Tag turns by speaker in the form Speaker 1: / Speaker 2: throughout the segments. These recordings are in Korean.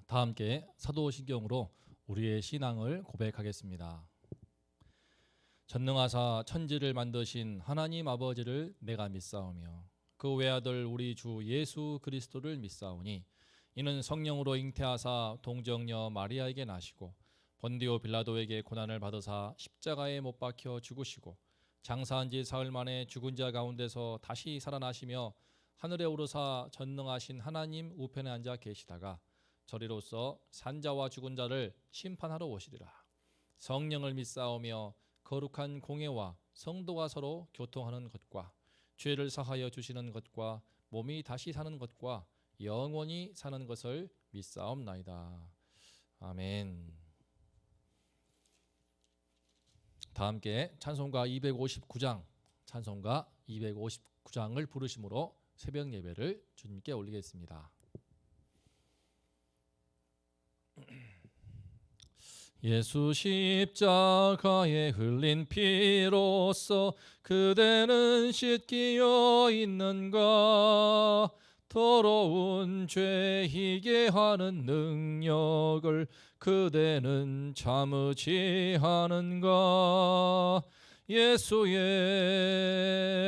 Speaker 1: 다 함께 사도신경으로 우리의 신앙을 고백하겠습니다. 전능하사 천지를 만드신 하나님 아버지를 내가 믿사오며 그 외아들 우리 주 예수 그리스도를 믿사오니 이는 성령으로 잉태하사 동정녀 마리아에게 나시고 본디오 빌라도에게 고난을 받으사 십자가에 못 박혀 죽으시고 장사한 지 사흘 만에 죽은 자 가운데서 다시 살아나시며 하늘에 오르사 전능하신 하나님 우편에 앉아 계시다가 저리로서 산자와 죽은 자를 심판하러 오시리라. 성령을 믿사오며 거룩한 공예와 성도가 서로 교통하는 것과 죄를 사하여 주시는 것과 몸이 다시 사는 것과 영원히 사는 것을 믿사옵나이다. 아멘. 다 함께 찬송가 259장 찬송가 259장을 부르심으로 새벽 예배를 주님께 올리겠습니다. 예수 십자가에 흘린 피로써 그대는 씻기어 있는가? 더러운 죄 희게 하는 능력을 그대는 참으지 하는가? 예수의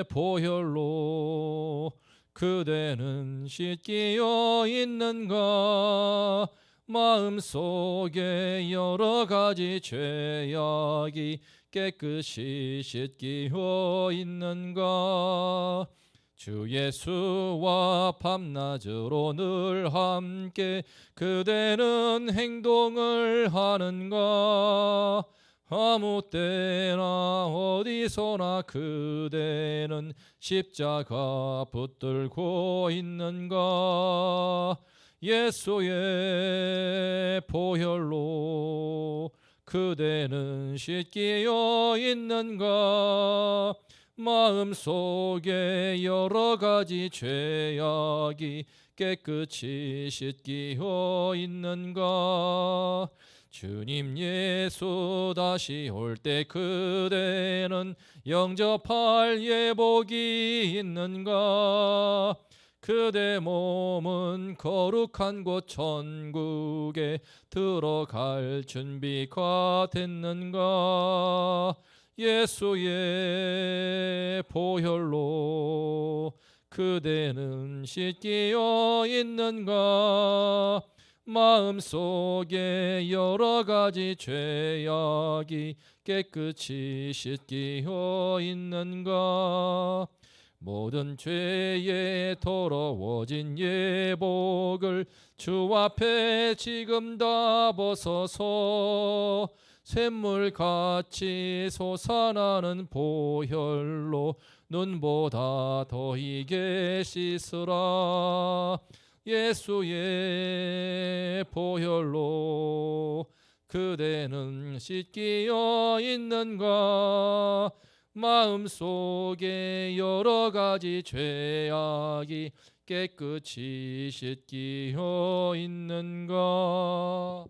Speaker 1: 보혈로 그대는 씻기어 있는가? 마음속에 여러 가지 죄악이 깨끗이 씻기어 있는가? 주 예수와 밤낮으로 늘 함께 그대는 행동을 하는가? 아무 때나 어디서나 그대는 십자가 붙들고 있는가? 예수의 보혈로 그대는 씻기어 있는가? 마음속에 여러 가지 죄악이 깨끗이 씻기어 있는가? 주님 예수 다시 올 때 그대는 영접할 예복이 있는가? 그대 몸은 거룩한 곳 천국에 들어갈 준비가 됐는가? 예수의 보혈로 그대는 씻기어 있는가? 마음속에 여러 가지 죄악이 깨끗이 씻기어 있는가? 모든 죄에 더러워진 예복을 주 앞에 지금 다 벗어서 샘물같이 솟아나는 보혈로 눈보다 더 희게 씻으라. 예수의 보혈로 그대는 씻기어 있는가? 마음속에 여러 가지 죄악이 깨끗이 씻기어 있는가?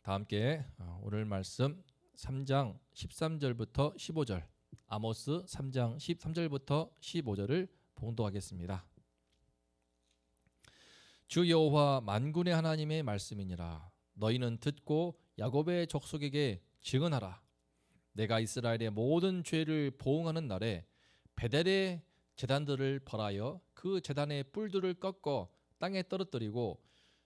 Speaker 1: 다 함께 오늘 말씀 3장 13절부터 15절 아모스 3장 13절부터 15절을 봉독하겠습니다. 주 여호와 만군의 하나님의 말씀이니라. 너희는 듣고 야곱의 족속에게 증언하라. 내가 이스라엘의 모든 죄를 보응하는 날에 베델의 제단들을 벌하여 그 제단의 뿔들을 꺾어 땅에 떨어뜨리고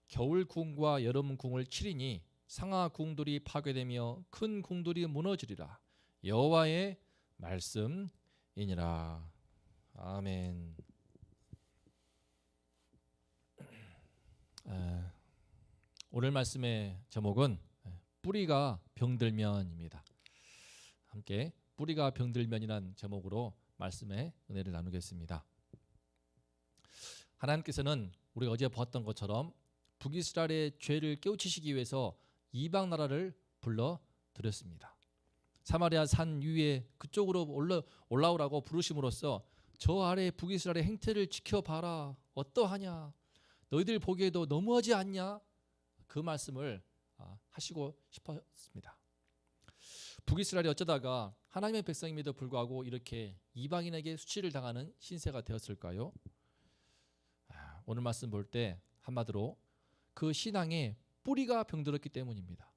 Speaker 1: 겨울 궁과 여름 궁을 치리니 상하 궁들이 파괴되며 큰 궁들이 무너지리라. 여호와의 말씀이니라. 아멘. 오늘 말씀의 제목은 뿌리가 병들면입니다. 함께 뿌리가 병들면이란 제목으로 말씀의 은혜를 나누겠습니다. 하나님께서는 우리가 어제 보았던 것처럼 북이스라엘의 죄를 깨우치시기 위해서 이방 나라를 불러들였습니다. 사마리아 산 위에 그쪽으로 올라오라고 부르심으로써 저 아래 북이스라엘의 행태를 지켜봐라. 어떠하냐? 너희들 보기에도 너무하지 않냐? 그 말씀을 하시고 싶었습니다. 북이스라엘이 어쩌다가 하나님의 백성임에도 불구하고 이렇게 이방인에게 수치를 당하는 신세가 되었을까요? 오늘 말씀 볼 때 한마디로 그 신앙의 뿌리가 병들었기 때문입니다.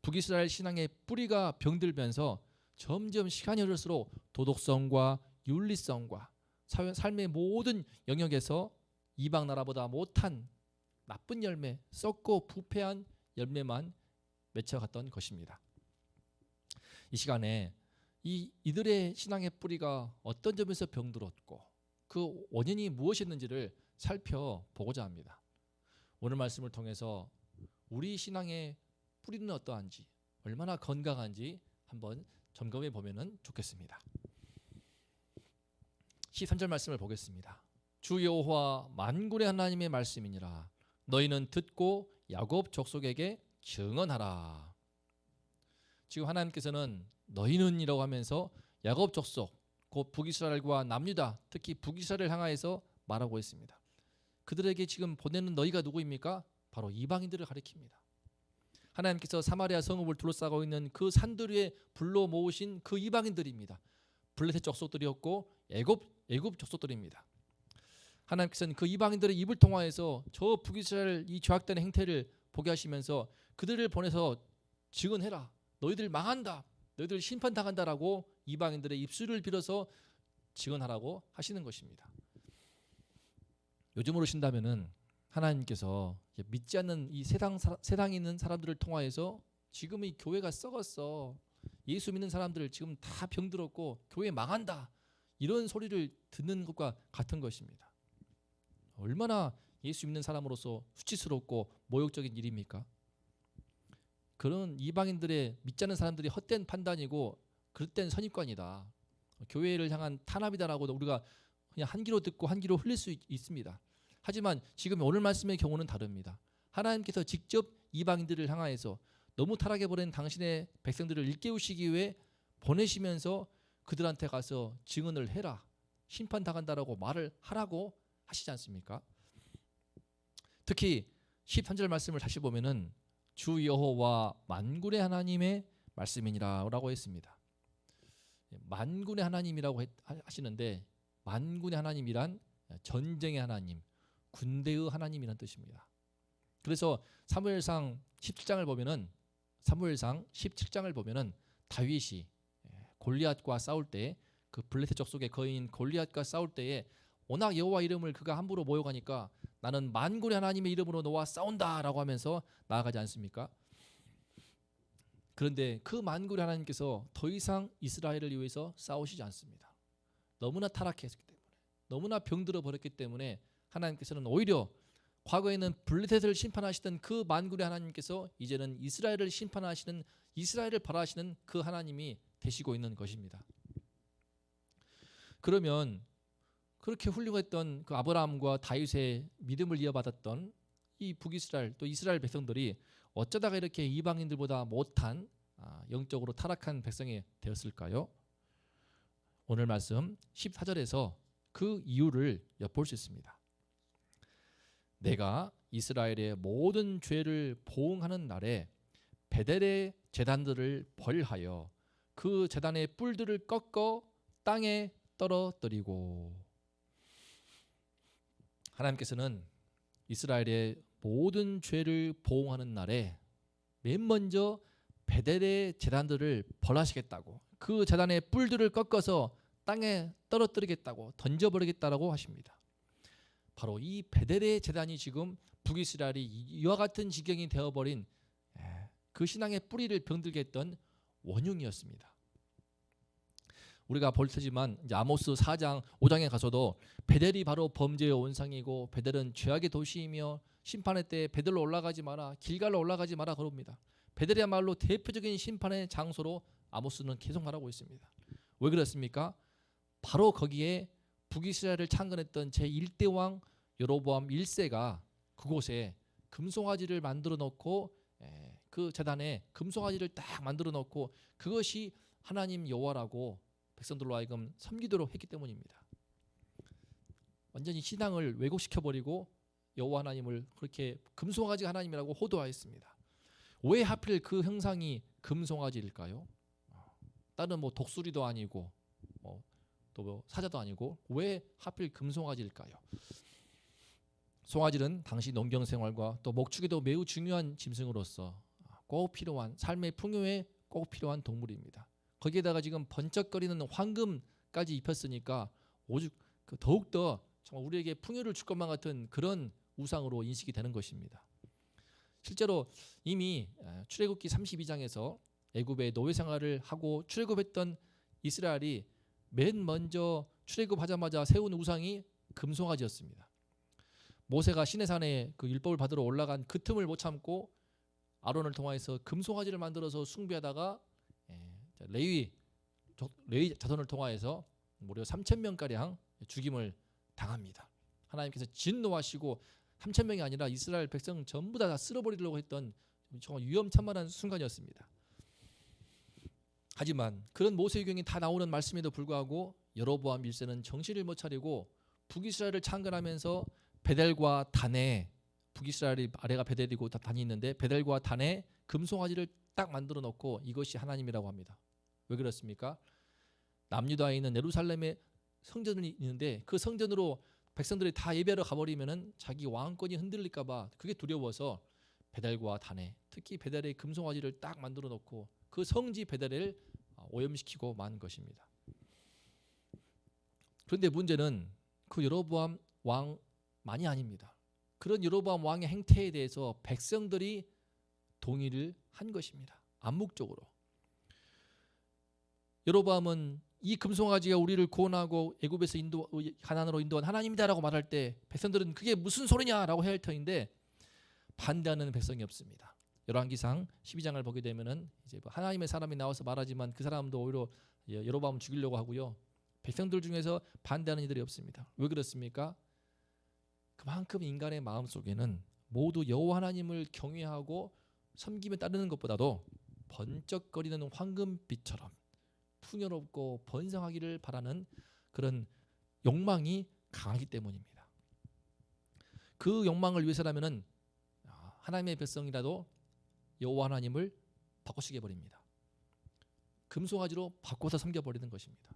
Speaker 1: 북이스라엘 신앙의 뿌리가 병들면서 점점 시간이 흐를수록 도덕성과 윤리성과 삶의 모든 영역에서 이방 나라보다 못한 나쁜 열매, 썩고 부패한 열매만 맺혀갔던 것입니다. 이 시간에 이들의 신앙의 뿌리가 어떤 점에서 병들었고 그 원인이 무엇이었는지를 살펴보고자 합니다. 오늘 말씀을 통해서 우리 신앙의 뿌리는 어떠한지, 얼마나 건강한지 한번 점검해 보면 좋겠습니다. 13절 말씀을 보겠습니다. 주 여호와 만군의 하나님의 말씀이니라. 너희는 듣고 야곱 족속에게 증언하라. 지금 하나님께서는 너희는이라고 하면서 야곱 족속, 곧 북이스라엘과 남유다, 특히 북이스라엘을 향하여서 말하고 있습니다. 그들에게 지금 보내는 너희가 누구입니까? 바로 이방인들을 가리킵니다. 하나님께서 사마리아 성읍을 둘러싸고 있는 그 산들 위에 불러 모으신 그 이방인들입니다. 블레셋 족속들이었고 애굽 족속들입니다. 하나님께서는 그 이방인들의 입을 통하여서 저 북이스라엘 이 죄악된 행태를 보게 하시면서 그들을 보내서 증언해라. 너희들 망한다. 너희들 심판당한다라고 이방인들의 입술을 빌어서 증언하라고 하시는 것입니다. 요즘으로 신다면은 하나님께서 믿지 않는 이 세상에 있는 사람들을 통하여서 지금 이 교회가 썩었어. 예수 믿는 사람들 지금 다 병들었고 교회 망한다. 이런 소리를 듣는 것과 같은 것입니다. 얼마나 예수 믿는 사람으로서 수치스럽고 모욕적인 일입니까? 그런 이방인들의 믿지 않는 사람들이 헛된 판단이고 그릇된 선입관이다. 교회를 향한 탄압이다라고 우리가 그냥 한 귀로 듣고 한 귀로 흘릴 수 있습니다. 하지만 지금 오늘 말씀의 경우는 다릅니다. 하나님께서 직접 이방인들을 향하여서 너무 타락해버린 당신의 백성들을 일깨우시기 위해 보내시면서 그들한테 가서 증언을 해라. 심판당한다라고 말을 하라고 하시지 않습니까? 특히 13절 말씀을 다시 보면은 주 여호와 만군의 하나님의 말씀이니라 라고 했습니다. 만군의 하나님이라고 하시는데 만군의 하나님이란 전쟁의 하나님, 군대의 하나님이라는 뜻입니다. 그래서 사무엘상 17장을 보면은 다윗이 골리앗과 싸울 때 그 블레셋 족속의 거인 골리앗과 싸울 때에 워낙 여호와 이름을 그가 함부로 모욕하니까 나는 만군의 하나님의 이름으로 너와 싸운다라고 하면서 나아가지 않습니까? 그런데 그 만군의 하나님께서 더 이상 이스라엘을 위해서 싸우시지 않습니다. 너무나 타락했기 때문에, 너무나 병들어 버렸기 때문에 하나님께서는 오히려 과거에는 블레셋을 심판하시던 그 만군의 하나님께서 이제는 이스라엘을 심판하시는, 이스라엘을 벌하시는 그 하나님이 되시고 있는 것입니다. 그러면 그렇게 훌륭했던 그 아브라함과 다윗의 믿음을 이어받았던 이 북이스라엘 또 이스라엘 백성들이 어쩌다가 이렇게 이방인들보다 못한 영적으로 타락한 백성이 되었을까요? 오늘 말씀 14절에서 그 이유를 엿볼 수 있습니다. 내가 이스라엘의 모든 죄를 보응하는 날에 베델의 제단들을 벌하여 그 제단의 뿔들을 꺾어 땅에 떨어뜨리고. 하나님께서는 이스라엘의 모든 죄를 보응하는 날에 맨 먼저 베델의 제단들을 벌하시겠다고, 그 제단의 뿔들을 꺾어서 땅에 떨어뜨리겠다고, 던져버리겠다라고 하십니다. 바로 이 베델의 제단이 지금 북이스라엘이 이와 같은 지경이 되어버린 그 신앙의 뿌리를 병들게 했던 원흉이었습니다. 우리가 볼 테지만 이제 아모스 4장 5장에 가서도 베델이 바로 범죄의 온상이고 베델은 죄악의 도시이며 심판의 때에 베델로 올라가지 마라, 길갈로 올라가지 마라 그럽니다. 베델이야말로 대표적인 심판의 장소로 아모스는 계속 말하고 있습니다. 왜 그렇습니까? 바로 거기에 북이스라엘을 창건했던 제1대 왕 여로보암 1세가 그곳에 금송아지를 만들어 놓고 그 제단에 금송아지를 딱 만들어 놓고 그것이 하나님 여호와라고 백성들로 하여금 섬기도록 했기 때문입니다. 완전히 신앙을 왜곡시켜버리고 여호와 하나님을 그렇게 금송아지 하나님이라고 호도하였습니다. 왜 하필 그 형상이 금송아지일까요? 다른 뭐 독수리도 아니고 또 뭐 사자도 아니고 왜 하필 금송아지일까요? 송아지는 당시 농경 생활과 또 목축에도 매우 중요한 짐승으로서 꼭 필요한 삶의 풍요에 꼭 필요한 동물입니다. 거기에다가 지금 번쩍거리는 황금까지 입혔으니까 오죽 더욱더 정말 우리에게 풍요를 줄 것만 같은 그런 우상으로 인식이 되는 것입니다. 실제로 이미 출애굽기 32장에서 애굽의 노예 생활을 하고 출애굽했던 이스라엘이 맨 먼저 출애굽하자마자 세운 우상이 금송아지였습니다. 모세가 시내산에 그 율법을 받으러 올라간 그 틈을 못 참고 아론을 통하여서 금송아지를 만들어서 숭배하다가 레위 자손을 통하여서 무려 3,000명가량 죽임을 당합니다. 하나님께서 진노하시고 3,000명이 아니라 이스라엘 백성 전부 다 쓸어버리려고 했던 정말 위험천만한 순간이었습니다. 하지만 그런 모세의경이 다 나오는 말씀에도 불구하고 여로보암 1세는 정신을 못 차리고 북이스라엘을 창건하면서 베델과 단에, 북이스라엘이 아래가 베델이고 단이 있는데 베델과 단에 금송아지를 딱 만들어 놓고 이것이 하나님이라고 합니다. 왜 그렇습니까? 남유다에 있는 예루살렘에 성전이 있는데 그 성전으로 백성들이 다 예배하러 가버리면은 자기 왕권이 흔들릴까 봐 그게 두려워서 베델과 단에, 특히 베델의 금송아지를 딱 만들어 놓고 그 성지 베델을 오염시키고 만 것입니다. 그런데 문제는 그 여로보암 왕만이 아닙니다. 그런 여로보암 왕의 행태에 대해서 백성들이 동의를 한 것입니다. 암묵적으로. 여로보암은 이 금송아지가 우리를 구원하고 애굽에서 가나안으로 인도한 하나님이다라고 말할 때 백성들은 그게 무슨 소리냐라고 해야 할 터인데 반대하는 백성이 없습니다. 열왕기상 12장을 보게 되면은 이제 하나님의 사람이 나와서 말하지만 그 사람도 오히려 여로보암을 죽이려고 하고요. 백성들 중에서 반대하는 이들이 없습니다. 왜 그렇습니까? 그만큼 인간의 마음 속에는 모두 여호와 하나님을 경외하고 섬기며 따르는 것보다도 번쩍거리는 황금빛처럼 풍요롭고 번성하기를 바라는 그런 욕망이 강하기 때문입니다. 그 욕망을 위해서라면은 하나님의 백성이라도 여호와 하나님을 바꾸시게 버립니다. 금송아지로 바꿔서 섬겨버리는 것입니다.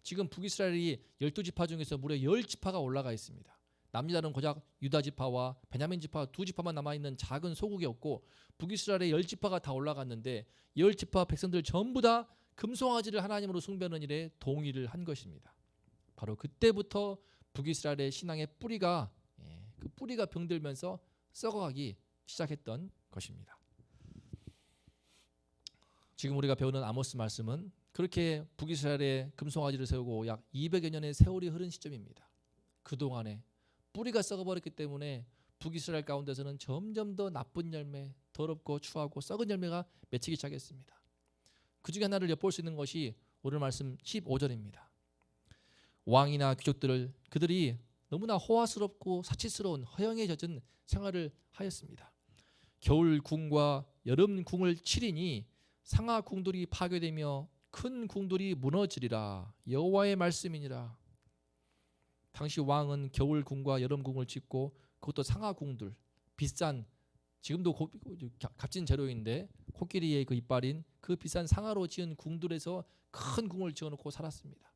Speaker 1: 지금 북이스라엘이 12지파 중에서 무려 10지파가 올라가 있습니다. 남유다는 고작 유다 지파와 베냐민 지파 두 지파만 남아있는 작은 소국이었고 북이스라엘의 10지파가 다 올라갔는데 10지파 백성들 전부 다 금송아지를 하나님으로 숭배하는 일에 동의를 한 것입니다. 바로 그때부터 북이스라엘의 신앙의 뿌리가 그 뿌리가 병들면서 썩어가기 시작했던 것입니다. 지금 우리가 배우는 아모스 말씀은 그렇게 북이스라엘에 금송아지를 세우고 약 200여 년의 세월이 흐른 시점입니다. 그동안에 뿌리가 썩어버렸기 때문에 북이스라엘 가운데서는 점점 더 나쁜 열매, 더럽고 추하고 썩은 열매가 맺히기 시작했습니다. 그 중에 하나를 엿볼 수 있는 것이 오늘 말씀 15절입니다. 왕이나 귀족들을 그들이 너무나 호화스럽고 사치스러운 허영에 젖은 생활을 하였습니다. 겨울 궁과 여름 궁을 치리니 상하 궁들이 파괴되며 큰 궁들이 무너지리라. 여호와의 말씀이니라. 당시 왕은 겨울 궁과 여름 궁을 짓고 그것도 상하 궁들, 비싼 지금도 값진 재료인데 코끼리의 그 이빨인 그 비싼 상하로 지은 궁들에서 큰 궁을 지어놓고 살았습니다.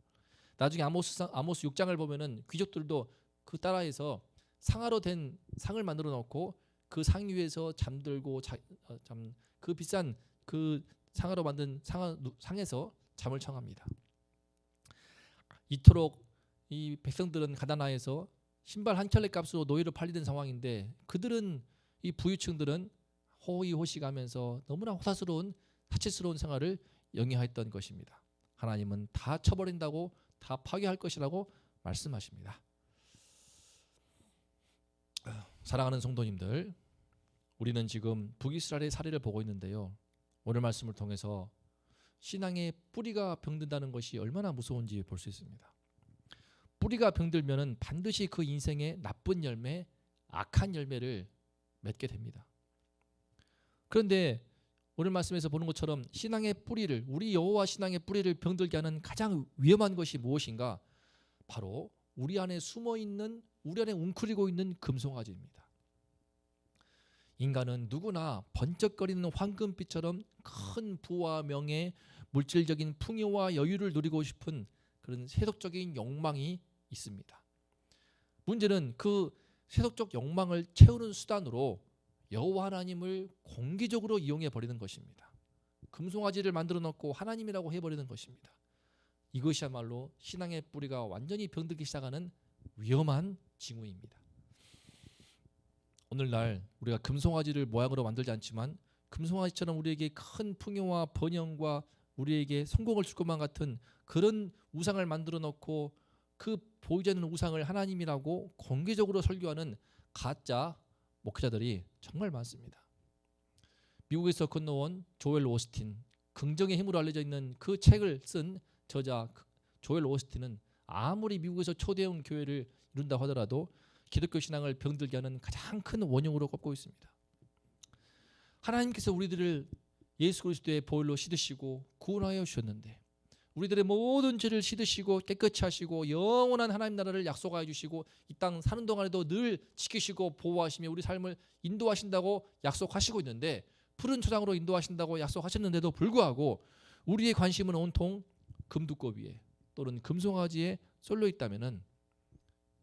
Speaker 1: 나중에 아모스 6장을 보면은 귀족들도 그 따라해서 상하로 된 상을 만들어 놓고 그 상 위에서 잠들고 그 비싼 그 상하로 만든 상에서 잠을 청합니다. 이토록 이 백성들은 가난하여서 신발 한 켤레 값으로 노예로 팔리던 상황인데 그들은 이 부유층들은 호의호식하면서 너무나 호사스러운 사치스러운 생활을 영위하였던 것입니다. 하나님은 다 쳐버린다고 다 파괴할 것이라고 말씀하십니다. 사랑하는 성도님들, 우리는 지금 북이스라엘의 사례를 보고 있는데요. 오늘 말씀을 통해서 신앙의 뿌리가 병든다는 것이 얼마나 무서운지 볼 수 있습니다. 뿌리가 병들면은 반드시 그 인생의 나쁜 열매, 악한 열매를 맺게 됩니다. 그런데 오늘 말씀에서 보는 것처럼 신앙의 뿌리를, 우리 여호와 신앙의 뿌리를 병들게 하는 가장 위험한 것이 무엇인가? 바로 우리 안에 숨어있는, 우리 안에 웅크리고 있는 금송아지입니다. 인간은 누구나 번쩍거리는 황금빛처럼 큰 부와 명예, 물질적인 풍요와 여유를 누리고 싶은 그런 세속적인 욕망이 있습니다. 문제는 그 세속적 욕망을 채우는 수단으로 여호와 하나님을 공개적으로 이용해 버리는 것입니다. 금송아지를 만들어 놓고 하나님이라고 해버리는 것입니다. 이것이야말로 신앙의 뿌리가 완전히 병들기 시작하는 위험한 징후입니다. 오늘날 우리가 금송아지를 모양으로 만들지 않지만 금송아지처럼 우리에게 큰 풍요와 번영과 우리에게 성공을 줄 것만 같은 그런 우상을 만들어 놓고 그 보이지 않는 우상을 하나님이라고 공개적으로 설교하는 가짜 목회자들이 정말 많습니다. 미국에서 건너온 조엘 오스틴, 긍정의 힘으로 알려져 있는 그 책을 쓴 저자 조엘 오스틴은 아무리 미국에서 초대형 교회를 이룬다고 하더라도 기독교 신앙을 병들게 하는 가장 큰 원흉으로 꼽고 있습니다. 하나님께서 우리들을 예수 그리스도의 보혈로 씻으시고 구원하여 주셨는데 우리들의 모든 죄를 씻으시고 깨끗이 하시고 영원한 하나님 나라를 약속하여 주시고 이 땅 사는 동안에도 늘 지키시고 보호하시며 우리 삶을 인도하신다고 약속하시고 있는데 푸른 초장으로 인도하신다고 약속하셨는데도 불구하고 우리의 관심은 온통 금두꺼비에 또는 금송아지에 쏠려 있다면은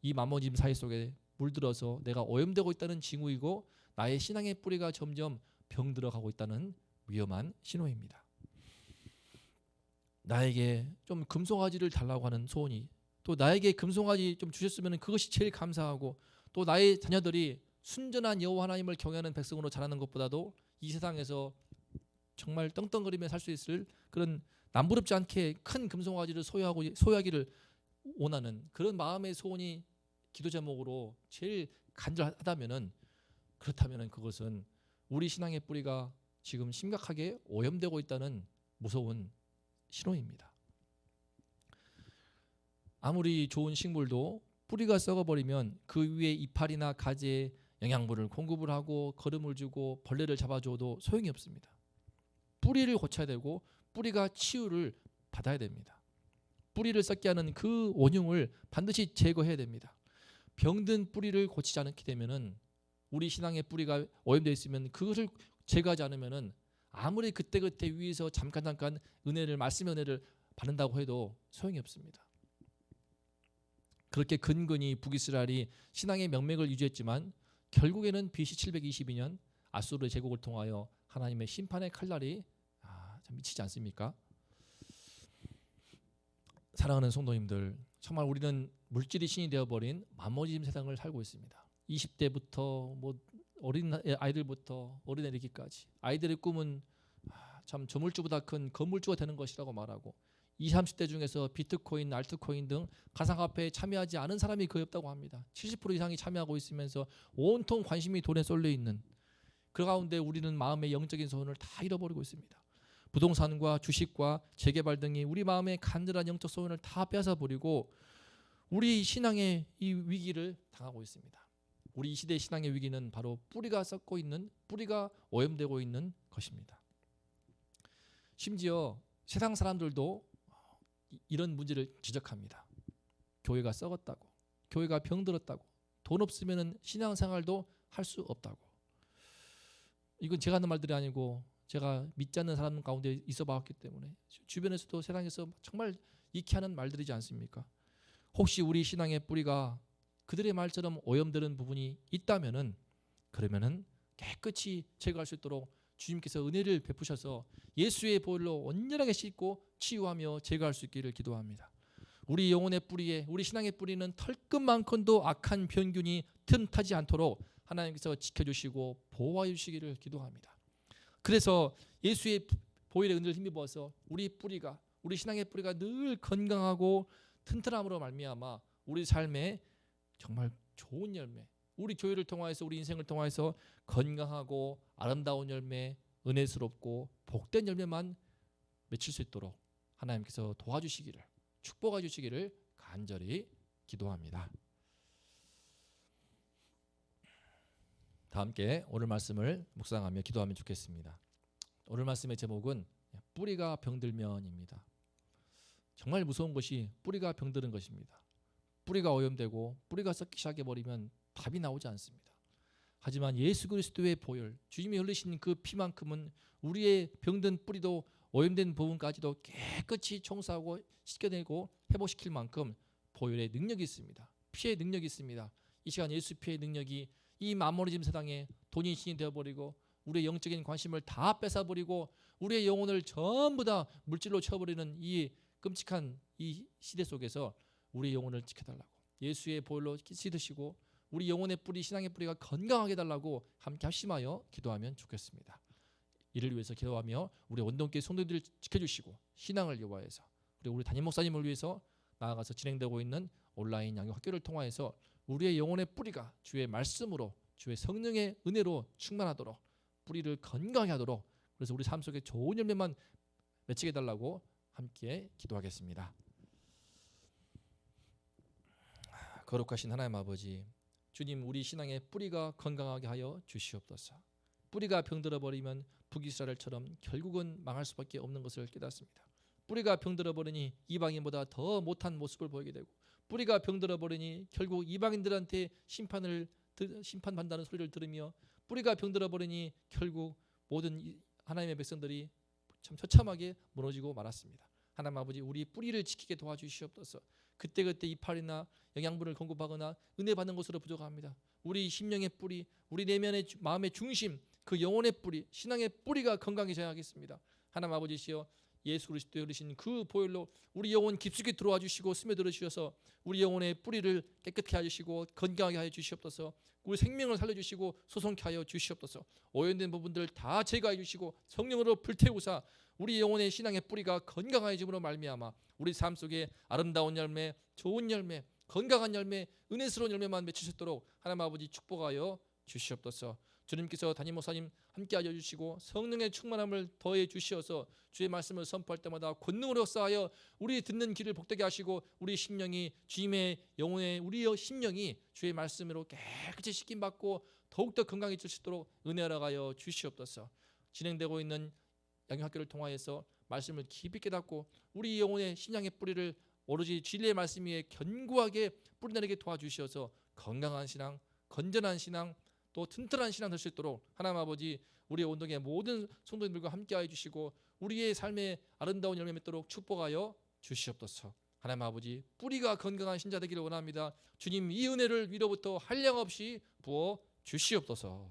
Speaker 1: 이 만모짐 사이 속에 물들어서 내가 오염되고 있다는 징후이고 나의 신앙의 뿌리가 점점 병들어가고 있다는 위험한 신호입니다. 나에게 좀 금송아지를 달라고 하는 소원이 또 나에게 금송아지 좀 주셨으면 그것이 제일 감사하고 또 나의 자녀들이 순전한 여호와 하나님을 경외하는 백성으로 자라는 것보다도 이 세상에서 정말 떵떵거리며 살 수 있을 그런 남부럽지 않게 큰 금송아지를 소유하기를 원하는 그런 마음의 소원이 기도 제목으로 제일 간절하다면은 그렇다면은 그것은 우리 신앙의 뿌리가 지금 심각하게 오염되고 있다는 무서운 신호입니다. 아무리 좋은 식물도 뿌리가 썩어버리면 그 위에 이파리나 가지에 영양분을 공급을 하고 거름을 주고 벌레를 잡아줘도 소용이 없습니다. 뿌리를 고쳐야 되고 뿌리가 치유를 받아야 됩니다. 뿌리를 썩게 하는 그 원흉을 반드시 제거해야 됩니다. 병든 뿌리를 고치지 않게 되면은 우리 신앙의 뿌리가 오염되어 있으면 그것을 제거하지 않으면은 아무리 그때그때 위에서 잠깐 말씀의 은혜를 받는다고 해도 소용이 없습니다. 그렇게 근근히 북이스라엘이 신앙의 명맥을 유지했지만 결국에는 BC 722년 아수르 제국을 통하여 하나님의 심판의 칼날이 참 미치지 않습니까? 사랑하는 성도님들, 정말 우리는 물질이 신이 되어버린 만모짐 세상을 살고 있습니다. 20대부터 어린 아이들부터 어린애기까지 아이들의 꿈은 참 저물주보다 큰 건물주가 되는 것이라고 말하고 20, 30대 중에서 비트코인, 알트코인 등 가상화폐에 참여하지 않은 사람이 거의 없다고 합니다. 70% 이상이 참여하고 있으면서 온통 관심이 돈에 쏠려 있는 그 가운데 우리는 마음의 영적인 소원을 다 잃어버리고 있습니다. 부동산과 주식과 재개발 등이 우리 마음의 간절한 영적 소원을 다 뺏어버리고 우리 신앙의 이 위기를 당하고 있습니다. 우리 이 시대의 신앙의 위기는 바로 뿌리가 썩고 있는, 뿌리가 오염되고 있는 것입니다. 심지어 세상 사람들도 이런 문제를 지적합니다. 교회가 썩었다고, 교회가 병들었다고, 돈 없으면 신앙생활도 할 수 없다고. 이건 제가 하는 말들이 아니고 제가 믿지 않는 사람 가운데 있어 봤기 때문에 주변에서도 세상에서 정말 익히하는 말들이지 않습니까? 혹시 우리 신앙의 뿌리가 그들의 말처럼 오염되는 부분이 있다면은 그러면은 깨끗이 제거할 수 있도록 주님께서 은혜를 베푸셔서 예수의 보혈로 온전하게 씻고 치유하며 제거할 수 있기를 기도합니다. 우리 영혼의 뿌리에, 우리 신앙의 뿌리는 털끝만큼도 악한 병균이 틈타지 않도록 하나님께서 지켜주시고 보호해 주시기를 기도합니다. 그래서 예수의 보혈의 은혜를 힘입어서 우리 뿌리가, 우리 신앙의 뿌리가 늘 건강하고 튼튼함으로 말미암아 우리 삶에 정말 좋은 열매, 우리 교회를 통하여서 우리 인생을 통하여서 건강하고 아름다운 열매, 은혜스럽고 복된 열매만 맺힐 수 있도록 하나님께서 도와주시기를, 축복해 주시기를 간절히 기도합니다. 다 함께 오늘 말씀을 묵상하며 기도하면 좋겠습니다. 오늘 말씀의 제목은 뿌리가 병들면입니다. 정말 무서운 것이 뿌리가 병드는 것입니다. 뿌리가 오염되고 뿌리가 썩기 시작해버리면 답이 나오지 않습니다. 하지만 예수 그리스도의 보혈, 주님이 흘리신 그 피만큼은 우리의 병든 뿌리도 오염된 부분까지도 깨끗이 청소하고 씻겨내고 회복시킬 만큼 보혈의 능력이 있습니다. 피의 능력이 있습니다. 이 시간 예수피의 능력이 이 만모르짐 세상에 돈이 신이 되어버리고 우리의 영적인 관심을 다 뺏어버리고 우리의 영혼을 전부 다 물질로 채워버리는 이 끔찍한 이 시대 속에서 우리의 영혼을 지켜달라고 예수의 보혈로 씻으시고 우리 영혼의 뿌리, 신앙의 뿌리가 건강하게 해달라고 함께 합심하여 기도하면 좋겠습니다. 이를 위해서 기도하며 우리 원동교회 성도들을 지켜주시고 신앙을 여호와에서 그리고 우리 담임 목사님을 위해서 나아가서 진행되고 있는 온라인 양육 학교를 통하여서 우리의 영혼의 뿌리가 주의 말씀으로 주의 성령의 은혜로 충만하도록 뿌리를 건강하게 하도록 그래서 우리 삶 속에 좋은 열매만 맺히게 해달라고 함께 기도하겠습니다. 거룩하신 하나님 아버지, 주님 우리 신앙의 뿌리가 건강하게 하여 주시옵소서. 뿌리가 병들어 버리면 북이스라엘처럼 결국은 망할 수밖에 없는 것을 깨닫습니다. 뿌리가 병들어 버리니 이방인보다 더 못한 모습을 보이게 되고 뿌리가 병들어 버리니 결국 이방인들한테 심판받는다는 소리를 들으며 뿌리가 병들어 버리니 결국 모든 하나님의 백성들이 참 처참하게 무너지고 말았습니다. 하나님 아버지 우리 뿌리를 지키게 도와주시옵소서. 그때그때 이파리나 영양분을 공급하거나 은혜 받는 것으로 부족합니다. 우리 심령의 뿌리, 우리 내면의 마음의 중심, 그 영혼의 뿌리, 신앙의 뿌리가 건강해져야 하겠습니다. 하나님 아버지시여 예수 그리스도의 흐르신 그 보혈로 우리 영혼 깊숙이 들어와 주시고 스며들어 주셔서 우리 영혼의 뿌리를 깨끗게 하시고 건강하게 하여 주시옵소서. 우리 생명을 살려주시고 소성케 하여 주시옵소서. 오염된 부분들 다 제거해 주시고 성령으로 불태우사 우리 영혼의 신앙의 뿌리가 건강해짐으로 말미암아 우리 삶 속에 아름다운 열매, 좋은 열매, 건강한 열매, 은혜스러운 열매만 맺히셨도록 하나님 아버지 축복하여 주시옵소서. 주님께서 담임 목사님 함께 하여 주시고 성령의 충만함을 더해 주시어서 주의 말씀을 선포할 때마다 권능으로 역사하여 우리 듣는 귀를 복되게 하시고 우리 심령이 주님의 영혼의 우리 심령이 주의 말씀으로 깨끗이 씻김 받고 더욱더 건강해질 수 있도록 은혜하라 하여 주시옵소서. 진행되고 있는 양육학교를 통하여서 말씀을 깊이 깨닫고 우리 영혼의 신앙의 뿌리를 오로지 진리의 말씀 위에 견고하게 뿌리내리게 도와주시어서 건강한 신앙, 건전한 신앙, 또 튼튼한 신앙 될 수 있도록 하나님 아버지 우리의 온동의 모든 성도님들과 함께하여 주시고 우리의 삶에 아름다운 열매 맺도록 축복하여 주시옵소서. 하나님 아버지 뿌리가 건강한 신자 되기를 원합니다. 주님 이 은혜를 위로부터 한량없이 부어 주시옵소서.